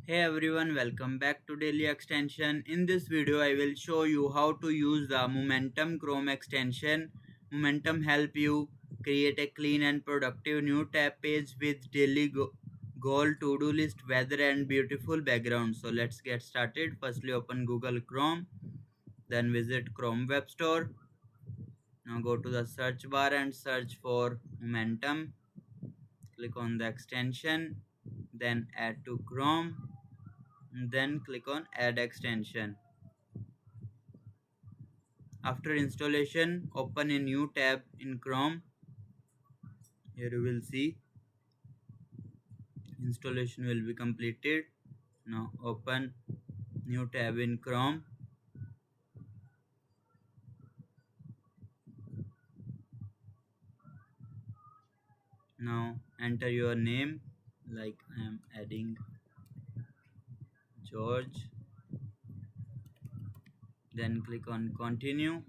Hey everyone, welcome back to Daily Extension. In this video, I will show you how to use the Momentum Chrome extension. Momentum help you create a clean and productive new tab page with daily goal, to-do list, weather and beautiful background. So let's get started. Firstly, open Google Chrome, then visit Chrome Web Store. Now go to the search bar and search for Momentum. Click on the extension, then add to Chrome. Then click on add extension. After installation, open a new tab in Chrome. Here you will see installation will be completed. Now open new tab in Chrome. Now enter your name, like I am adding George. Then click on continue.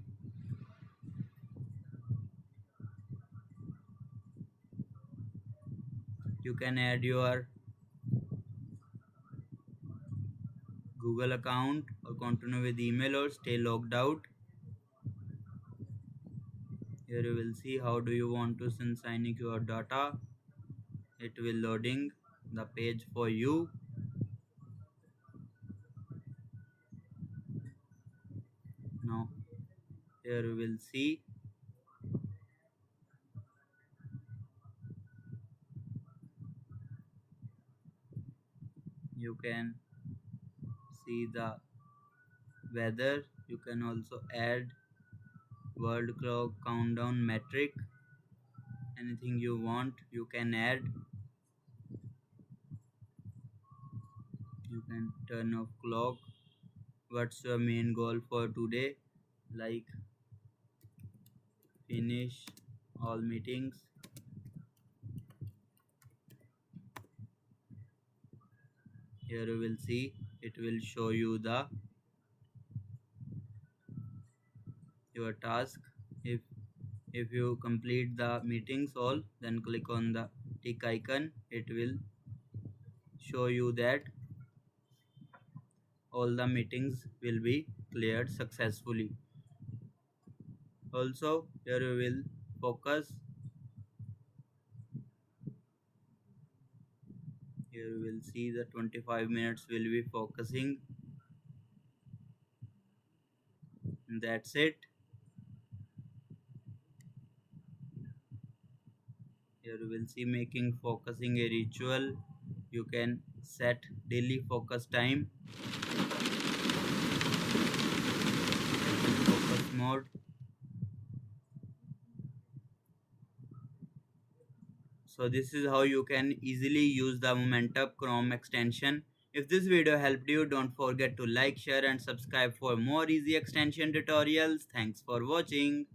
You can add your Google account or continue with email or stay logged out. Here you will see how do you want to sign in your data. It will loading the page for you. Now here you will see you can see the weather. You can also add world clock countdown metric. Anything you want you can add. You can turn off clock. What's your main goal for today, like finish all meetings. Here you will see it will show you the your task. If you complete the meetings all, then click on the tick icon. It will show you that all the meetings will be cleared successfully. Also here you will focus. Here you will see the 25 minutes will be focusing. And that's it. Here you will see making focusing a ritual. You can set daily focus time. Focus mode. So this is how you can easily use the Momentum Chrome extension. If this video helped you, don't forget to like, share and subscribe for more easy extension tutorials. Thanks for watching.